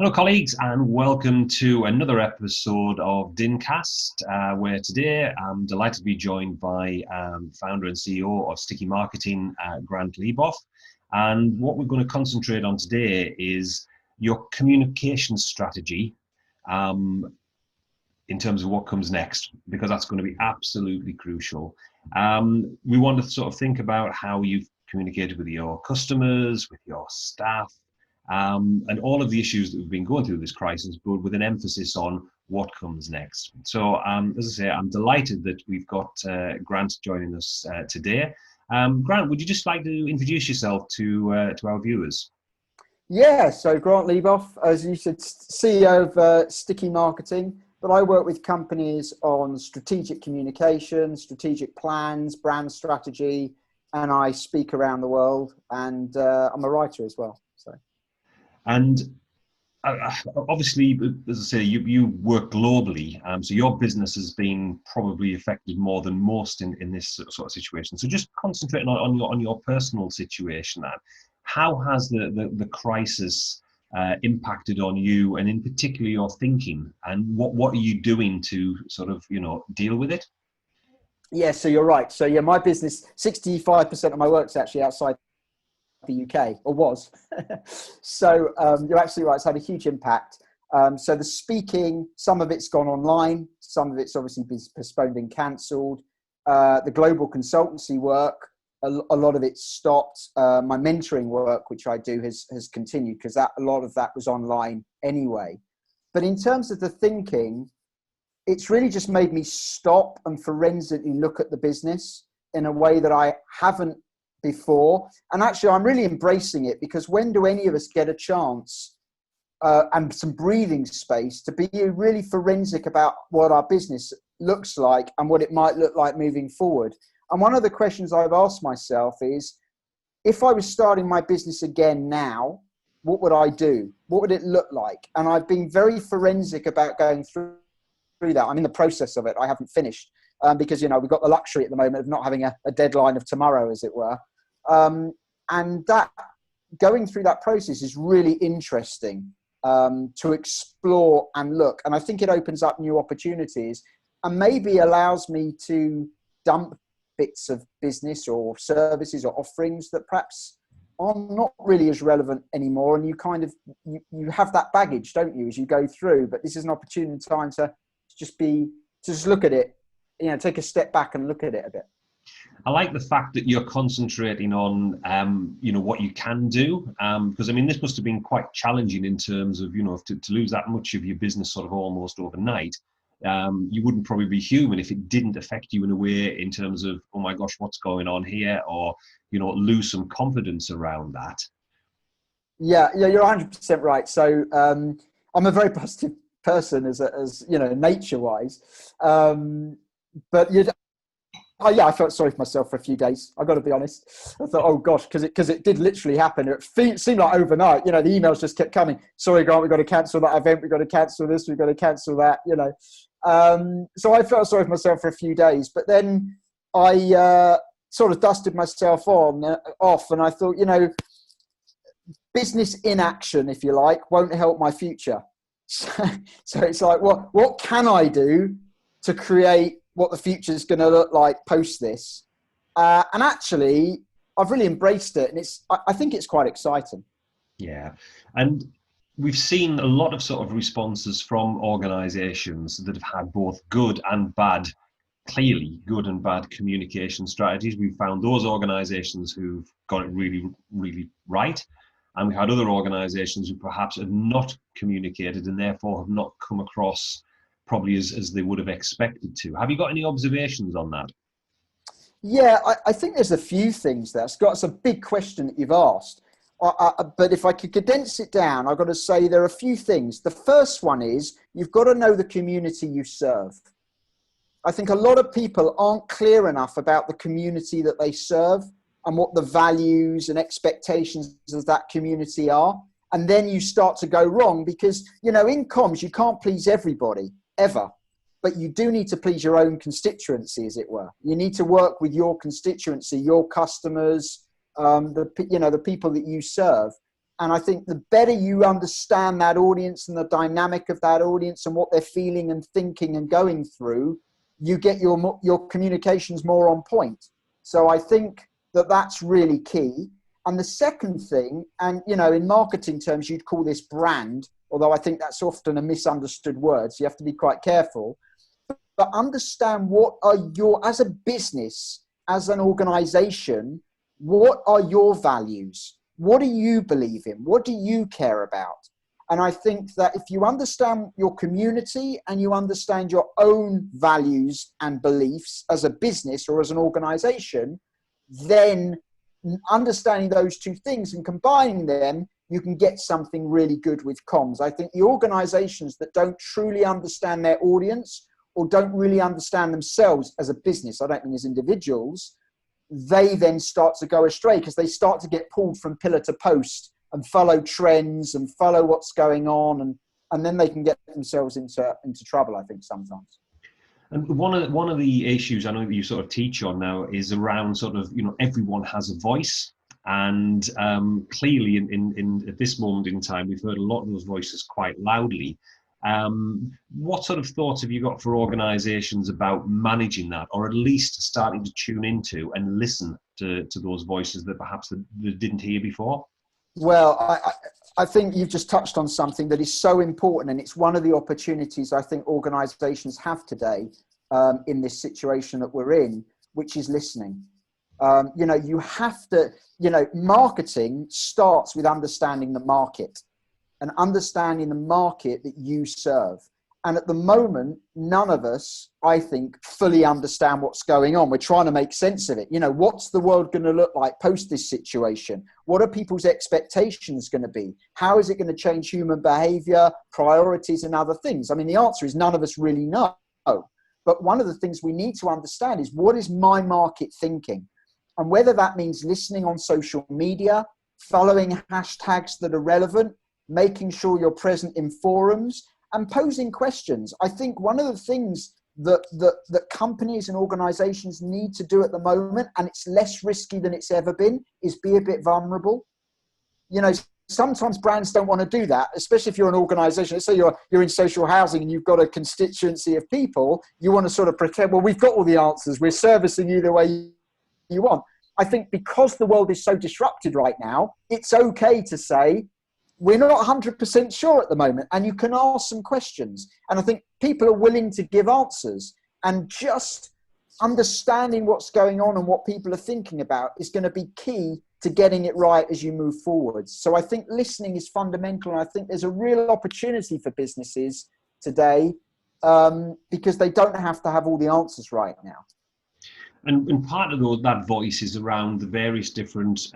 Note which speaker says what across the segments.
Speaker 1: Hello, colleagues, and welcome to another episode of DINCast, where today I'm delighted to be joined by founder and CEO of Sticky Marketing, Grant Leboff. And what we're going to concentrate on today is your communication strategy in terms of what comes next, because that's going to be absolutely crucial. We want to sort of think about how you've communicated with your customers, with your staff, and all of the issues that we've been going through this crisis, but with an emphasis on what comes next. So, as I say, I'm delighted that we've got Grant joining us today. Grant, would you just like to introduce yourself to our viewers?
Speaker 2: Yeah, so Grant Leboff, as you said, CEO of Sticky Marketing, but I work with companies on strategic communication, strategic plans, brand strategy, and I speak around the world, and I'm a writer as well. So.
Speaker 1: And obviously, as I say, you work globally, so your business has been probably affected more than most in this sort of situation. So just concentrating on your personal situation, how has the crisis impacted on you, and in particular your thinking, and what are you doing to sort of deal with it?
Speaker 2: Yeah, so you're right. So yeah, my business, 65% of my work's actually outside the UK, or was. So you're absolutely right. It's had a huge impact. So the speaking, some of it's gone online, some of it's obviously been postponed and cancelled. The global consultancy work, a lot of it stopped. My mentoring work, which I do, has continued because a lot of that was online anyway. But in terms of the thinking, it's really just made me stop and forensically look at the business in a way that I haven't before. And actually, I'm really embracing it, because when do any of us get a chance and some breathing space to be really forensic about what our business looks like and what it might look like moving forward? And one of the questions I've asked myself is, if I was starting my business again now, what would I do? What would it look like? And I've been very forensic about going through that. I'm in the process of it. I haven't finished because, we've got the luxury at the moment of not having a deadline of tomorrow, as it were. And that going through that process is really interesting to explore and look. And I think it opens up new opportunities and maybe allows me to dump bits of business or services or offerings that perhaps are not really as relevant anymore. And you kind of, you have that baggage, don't you, as you go through. But this is an opportune time to just look at it, take a step back and look at it a bit.
Speaker 1: I like the fact that you're concentrating on, what you can do, because this must have been quite challenging in terms of, to lose that much of your business sort of almost overnight. You wouldn't probably be human if it didn't affect you in a way in terms of, oh my gosh, what's going on here, or, lose some confidence around that.
Speaker 2: Yeah, you're 100% right. So I'm a very positive person as nature-wise, but I felt sorry for myself for a few days. I've got to be honest. I thought, oh gosh, because it did literally happen. It seemed like overnight. The emails just kept coming. Sorry, Grant, we've got to cancel that event. We've got to cancel this. We've got to cancel that. So I felt sorry for myself for a few days. But then I sort of dusted myself off, and I thought, business inaction, if you like, won't help my future. So it's like, what can I do to create what the future is going to look like post this? And actually, I've really embraced it, and I think it's quite exciting.
Speaker 1: Yeah, and we've seen a lot of sort of responses from organisations that have had both good and bad, clearly good and bad communication strategies. We've found those organisations who've got it really, really right, and we had other organisations who perhaps had not communicated and therefore have not come across probably as they would have expected to. Have you got any observations on that?
Speaker 2: Yeah, I think there's a few things there. It's a big question that you've asked. But if I could condense it down, I've got to say there are a few things. The first one is you've got to know the community you serve. I think a lot of people aren't clear enough about the community that they serve and what the values and expectations of that community are. And then you start to go wrong because, in comms, you can't please everybody, ever. But you do need to please your own constituency, as it were. You need to work with your constituency, your customers, the people that you serve. And I think the better you understand that audience and the dynamic of that audience and what they're feeling and thinking and going through, you get your communications more on point. So I think that's really key. And the second thing, and in marketing terms, you'd call this brand, although I think that's often a misunderstood word. So you have to be quite careful. But understand what are as a business, as an organization, what are your values? What do you believe in? What do you care about? And I think that if you understand your community and you understand your own values and beliefs as a business or as an organization, then understanding those two things and combining them, you can get something really good with comms. I think the organizations that don't truly understand their audience or don't really understand themselves as a business, I don't mean as individuals, they then start to go astray because they start to get pulled from pillar to post and follow trends and follow what's going on. And then they can get themselves into trouble, I think, sometimes.
Speaker 1: And one of the issues I know that you sort of teach on now is around sort of, everyone has a voice. And clearly in at this moment in time, we've heard a lot of those voices quite loudly. What sort of thoughts have you got for organizations about managing that, or at least starting to tune into and listen to those voices that perhaps they didn't hear before?
Speaker 2: Well, I think you've just touched on something that is so important, and it's one of the opportunities I think organizations have today in this situation that we're in, which is listening. You have to, marketing starts with understanding the market and understanding the market that you serve. And at the moment, none of us, I think, fully understand what's going on. We're trying to make sense of it. What's the world going to look like post this situation? What are people's expectations going to be? How is it going to change human behavior, priorities, and other things? I mean, the answer is none of us really know. But one of the things we need to understand is, what is my market thinking? And whether that means listening on social media, following hashtags that are relevant, making sure you're present in forums, and posing questions. I think one of the things that companies and organizations need to do at the moment, and it's less risky than it's ever been, is be a bit vulnerable. Sometimes brands don't want to do that, especially if you're an organization. Let's say you're in social housing and you've got a constituency of people. You want to sort of pretend, well, we've got all the answers. We're servicing you the way you want. I think because the world is so disrupted right now, it's okay to say, we're not 100% sure at the moment, and you can ask some questions. And I think people are willing to give answers, and just understanding what's going on and what people are thinking about is going to be key to getting it right as you move forward. So I think listening is fundamental, and I think there's a real opportunity for businesses today because they don't have to have all the answers right now.
Speaker 1: And part of that voice is around the various different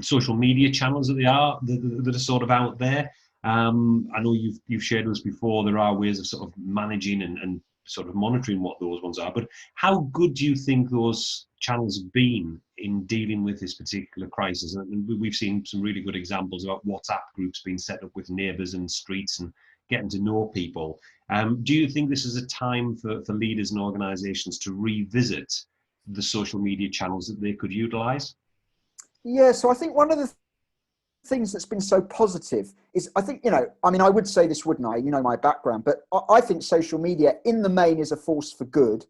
Speaker 1: social media channels that are sort of out there. I know you've shared with us before, there are ways of sort of managing and sort of monitoring what those ones are. But how good do you think those channels have been in dealing with this particular crisis? And we've seen some really good examples about WhatsApp groups being set up with neighbours and streets and getting to know people. Do you think this is a time for leaders and organisations to revisit the social media channels that they could utilise?
Speaker 2: Yeah, so I think one of the things that's been so positive is, I think, I would say this, wouldn't I? My background, but I think social media in the main is a force for good,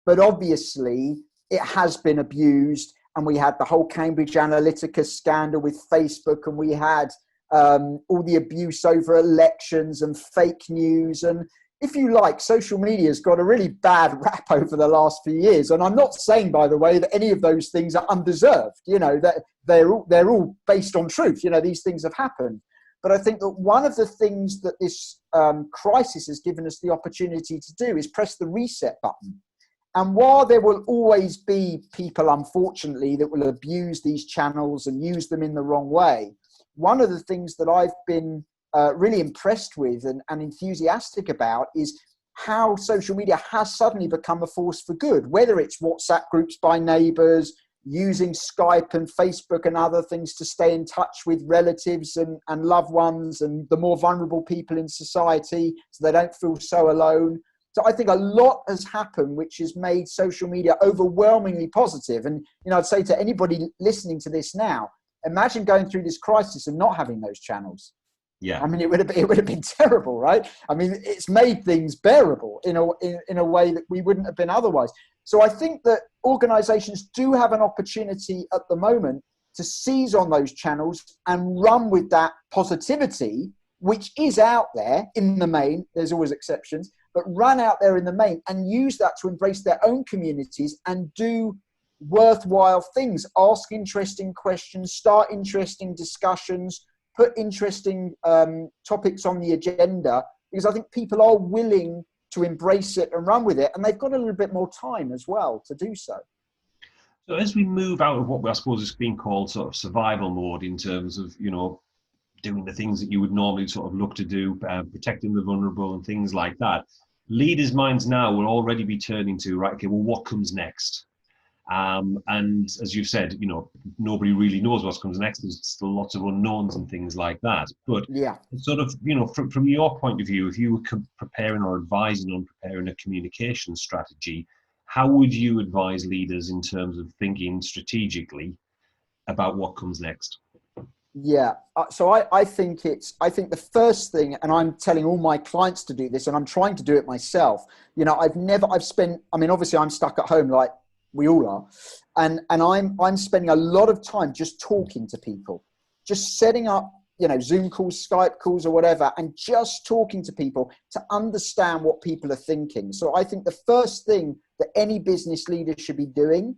Speaker 2: but obviously it has been abused. And we had the whole Cambridge Analytica scandal with Facebook, and we had all the abuse over elections and fake news. And if you like, social media has got a really bad rap over the last few years. And I'm not saying, by the way, that any of those things are undeserved. That they're all based on truth. These things have happened. But I think that one of the things that this crisis has given us the opportunity to do is press the reset button. And while there will always be people, unfortunately, that will abuse these channels and use them in the wrong way, one of the things that I've been really impressed with and enthusiastic about is how social media has suddenly become a force for good, whether it's WhatsApp groups by neighbours, using Skype and Facebook and other things to stay in touch with relatives and loved ones and the more vulnerable people in society so they don't feel so alone. So I think a lot has happened which has made social media overwhelmingly positive. And, I'd say to anybody listening to this now, Imagine going through this crisis and not having those channels.
Speaker 1: Yeah.
Speaker 2: I mean, it would have been terrible, right? I mean, it's made things bearable in a way that we wouldn't have been otherwise. So I think that organizations do have an opportunity at the moment to seize on those channels and run with that positivity, which is out there in the main. There's always exceptions, but run out there in the main and use that to embrace their own communities and do worthwhile things. Ask interesting questions, start interesting discussions, put interesting topics on the agenda, because I think people are willing to embrace it and run with it, and they've got a little bit more time as well to do so.
Speaker 1: So as we move out of what I suppose is being called sort of survival mode in terms of, doing the things that you would normally sort of look to do, protecting the vulnerable and things like that, leaders' minds now will already be turning to, right, okay, well, what comes next? And as you've said, nobody really knows what comes next. There's still lots of unknowns and things like that. But
Speaker 2: yeah,
Speaker 1: sort of, from your point of view, if you were preparing or advising on preparing a communication strategy, how would you advise leaders in terms of thinking strategically about what comes next?
Speaker 2: Yeah. So I think the first thing, and I'm telling all my clients to do this, and I'm trying to do it myself. Obviously I'm stuck at home like we all are. And I'm spending a lot of time just talking to people, just setting up, Zoom calls, Skype calls or whatever, and just talking to people to understand what people are thinking. So I think the first thing that any business leader should be doing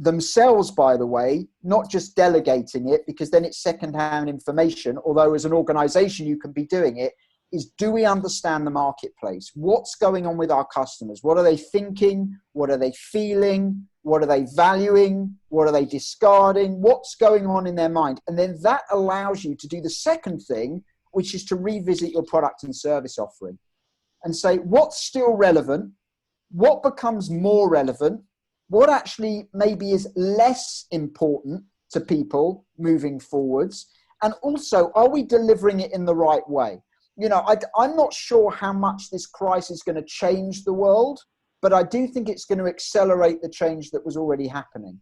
Speaker 2: themselves, by the way, not just delegating it, because then it's secondhand information, although as an organization you can be doing it, is do we understand the marketplace? What's going on with our customers? What are they thinking? What are they feeling? What are they valuing? What are they discarding? What's going on in their mind? And then that allows you to do the second thing, which is to revisit your product and service offering and say, what's still relevant? What becomes more relevant? What actually maybe is less important to people moving forwards? And also, are we delivering it in the right way? I'm not sure how much this crisis is going to change the world, but I do think it's going to accelerate the change that was already happening.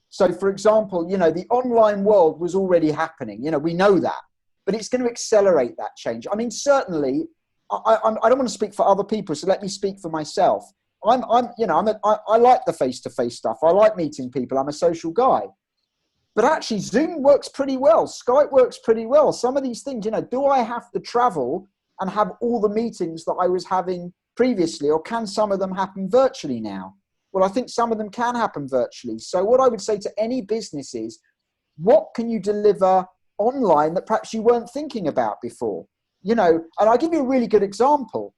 Speaker 2: So, for example, the online world was already happening. We know that, but it's going to accelerate that change. I mean, certainly, I don't want to speak for other people, so let me speak for myself. I like the face-to-face stuff. I like meeting people. I'm a social guy. But actually, Zoom works pretty well. Skype works pretty well. Some of these things, do I have to travel and have all the meetings that I was having previously, or can some of them happen virtually now? Well, I think some of them can happen virtually. So what I would say to any business is, what can you deliver online that perhaps you weren't thinking about before? And I'll give you a really good example.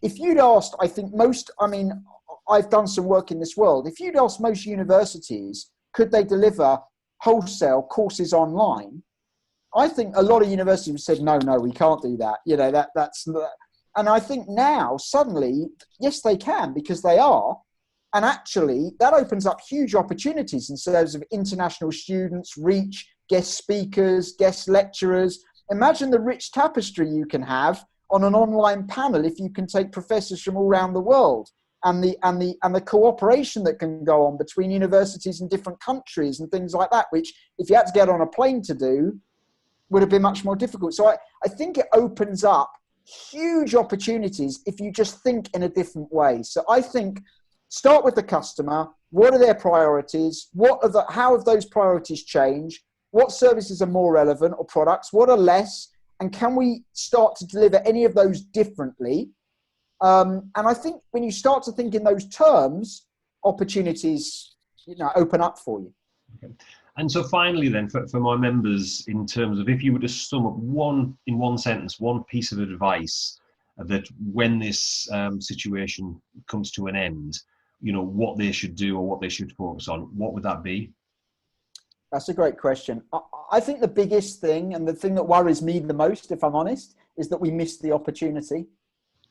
Speaker 2: If you'd asked, I've done some work in this world. If you'd asked most universities, could they deliver wholesale courses online? I think a lot of universities have said, no, we can't do that. And I think now suddenly, yes, they can, because they are. And actually that opens up huge opportunities in terms of international students, reach, guest speakers, guest lecturers. Imagine the rich tapestry you can have on an online panel if you can take professors from all around the world. And the cooperation that can go on between universities in different countries and things like that, which if you had to get on a plane to do, would have been much more difficult. So I think it opens up huge opportunities if you just think in a different way. So I think start with the customer. What are their priorities? How have those priorities changed? What services are more relevant or products? What are less? And can we start to deliver any of those differently? And I think when you start to think in those terms, opportunities, open up for you.
Speaker 1: Okay. And so finally then, for my members, in terms of if you were to sum up in one sentence, one piece of advice that when this situation comes to an end, what they should do or what they should focus on, what would that be? That's
Speaker 2: a great question. I think the biggest thing, and the thing that worries me the most, if I'm honest, is that we missed the opportunity.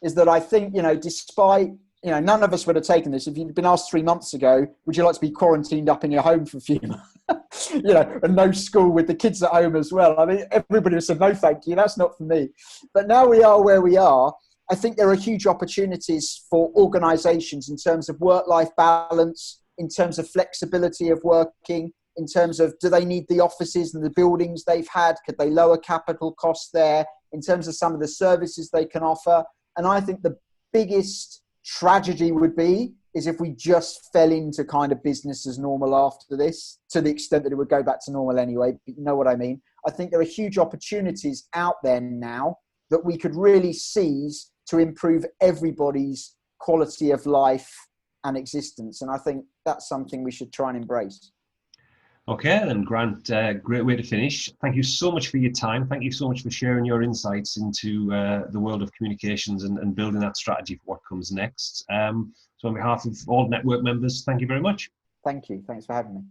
Speaker 2: Is that I think, despite, none of us would have taken this. If you'd been asked 3 months ago, would you like to be quarantined up in your home for a few months? And no school with the kids at home as well. I mean, everybody would have said, no, thank you. That's not for me. But now we are where we are. I think there are huge opportunities for organizations in terms of work-life balance, in terms of flexibility of working, in terms of, do they need the offices and the buildings they've had? Could they lower capital costs there in terms of some of the services they can offer? And I think the biggest tragedy would be is if we just fell into kind of business as normal after this, to the extent that it would go back to normal anyway. But you know what I mean? I think there are huge opportunities out there now that we could really seize to improve everybody's quality of life and existence. And I think that's something we should try and embrace.
Speaker 1: Okay, and Grant, great way to finish. Thank you so much for your time. Thank you so much for sharing your insights into the world of communications and building that strategy for what comes next. So on behalf of all network members, thank you very much.
Speaker 2: Thank you. Thanks for having me.